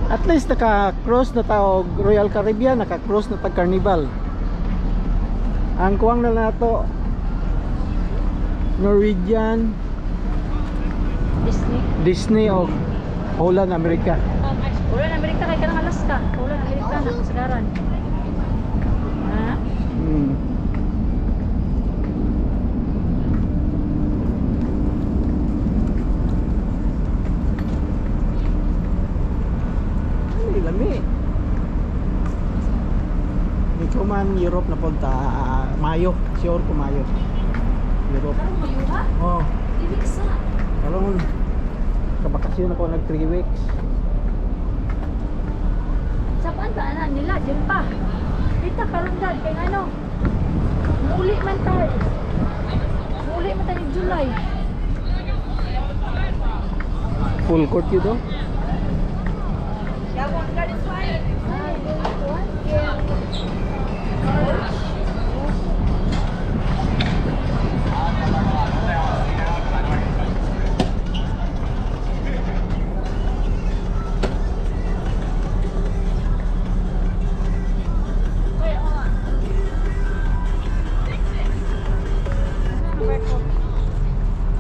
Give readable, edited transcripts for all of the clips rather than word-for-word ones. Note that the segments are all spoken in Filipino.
At least naka-cross na tao Royal Caribbean, naka-cross na tag Carnival. Ang kuwang na nato Norwegian, Disney o Holland America. Holland America kay kanang Alaska. Holland America na kasagaran. Ha? Ay, lami. Ikaw man Europe na punta, Mayo, sure ko Mayo. Europe. Karong mayo ha? Oh, Dili sa. karon kabakasyon ako nag 3 weeks. Sa paan na nila diyan pa. Kita karon dad kay ano? Muli man tayo. Muli man tayo July. Full court yun do. Yawon ka din pa.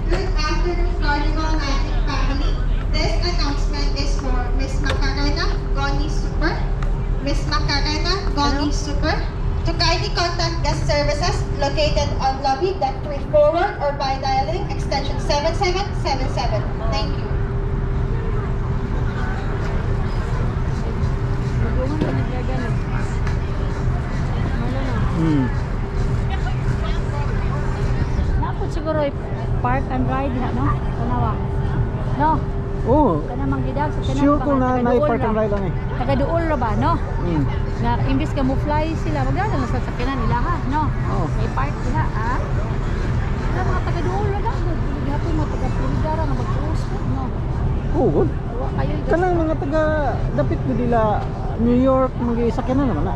Good afternoon, Carnival Magic family. This announcement is for Miss Macarena, Goni Super. Miss Macarena, Goni Super. To kindly contact guest services located on lobby deck 3 forward or by dialing extension 7777. Thank you. Magungan na naglagan. Malo na. Napod siguro park and ride ha, no? Tanawa. No? Oh, Kana manggidag sa kanang sure ko na park and ride lang eh. Taga-duol ra ba, no? Na imbis ka mo fly sila, magana na sa sakyanan nila ha, no? Oh. May park sila, ha? Kaya mga taga-duol ra lang, hapon mo taga-Florida ra nga mag-cruise, no? Oh, good. Wa kayo Kanang mga taga dapit mo dila New York mag-isakyan na naman na.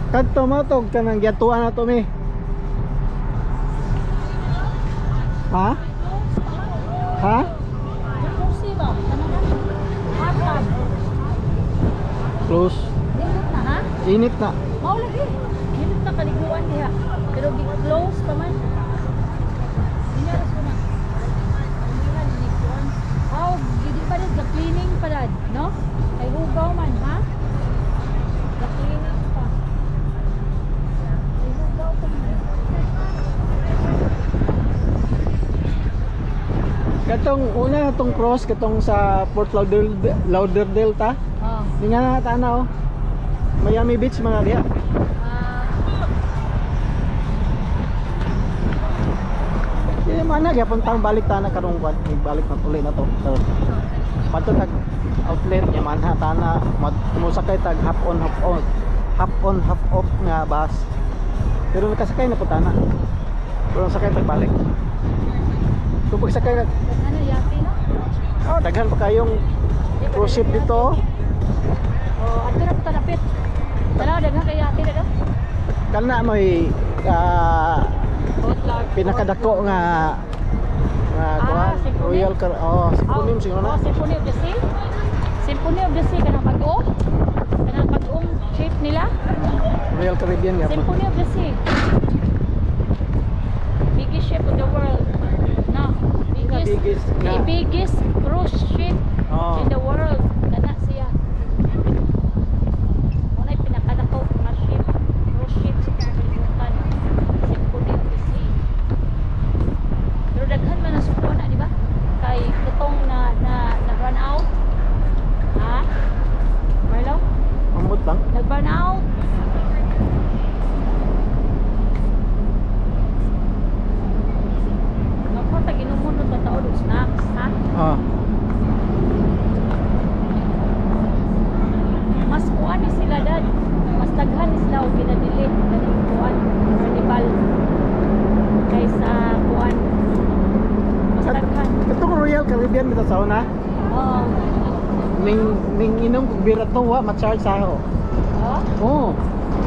Kadto mo tog kanang giyatuan na to mi. Ha? Ha? Kursi ba? Kanang hard Close. Dinit na, ha? Init na. Mao lagi. Dinit na kaliguan diha. Pero close pa man. Dinaras ko na. Oh, gidi pa rin, cleaning pa rin, no? Ay hugaw man, ha? Cleaning pa. Ay hugaw pa man. Katong una natong cross katong sa Fort Lauderdale ta. Oh. Di nga tanaw. Miami Beach mga diha. Di mana gyapon taon balik ta na karong kwan, balik na tuloy na to. So, pato tag outlet nya manha tana musakay tag half on half off nga bus. Pero nakasakay na po tana. Pero sakay tag balik. Kung pagsakay na Ano yati na? oh, daghan pa kayong cruise ship dito. Oh, ato na po tanapit. Tala, daghan kay yati na, no? Kana may pinakadako nga kuan Symphony? Royal Symphony siguro na. Oh, Symphony of the Sea. Symphony of the Sea kanang bago. Kanang bagong ship nila. Royal Caribbean nga. Symphony of the Sea. Biggest ship of the world. No, Biggest the nga. biggest cruise ship Oh. in the world. Kana siya. Wala pinakadako nga ship, cruise ship sa kalibutan. Symphony of the Sea. Pero daghan man ang suko na, di ba? Kay kutong na run out. Ha? Marlo? Ambot lang. Nag-burn out. Ako, tag-inumunod na tao doon snacks, ha? Ah. Mas kuan ni sila dad. Mas daghan ni sila o ginadili. Ganun, 'Carnival kaysa kuan Caribbean bitaw sa una. Oo. Ning inom kog bira to wa ma-charge sa ako. Oh? Oo.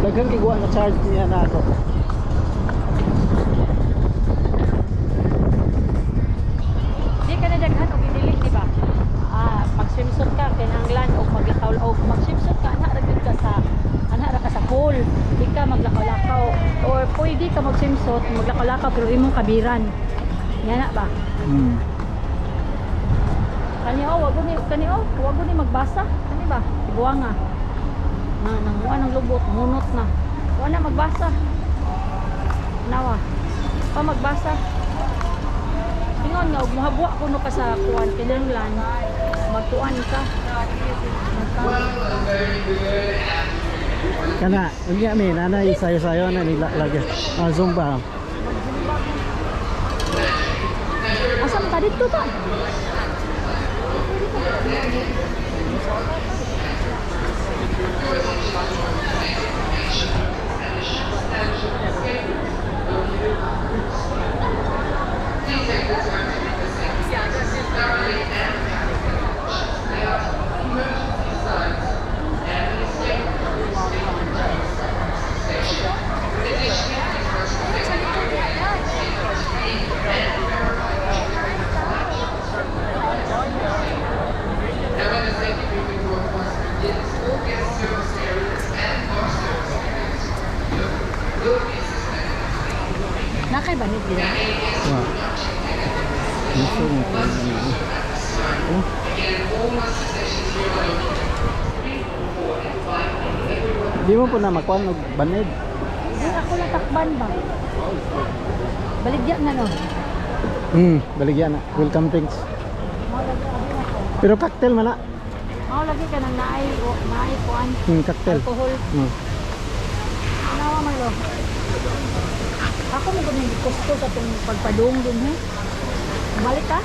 Daghan kay wa na charge niya na ako. Di ka na daghan o ginilig, di ba? Mag-swimsuit ka, kinahanglan o maglakaw o mag-swimsuit ka, anak ra ka sa pool. Di ka maglakaw-lakaw. Or pwede ka mag-swimsuit, maglakaw-lakaw, pero imong kabiran. Yan na ba? Wag ni magbasa. Kani ba? Iguwa nga. Nanguha ng lubot, munot na. Wala na magbasa. Nawa. Pa magbasa. Ingon nga, ug mahabwa kuno ka sa kuwan kinahanglan. Magkuan ka. Kana, unya mi nanay sayo-sayo na nila lagi. Zumba. Asam ka dito ta? Nakay ba nito dira? Wa. Gusto mo pa oh. Di mo po na makuha og banid. Di ako natakban ba? Baligya na no. Baligyan na. Welcome drinks. Mao lagi abi na ko. Pero cocktail man na. Mao lagi ka nang naay kuan. Cocktail. Alcohol. Nawa man lo. Ako mo gani gusto sa tong pagpadung dun he. Balik ka?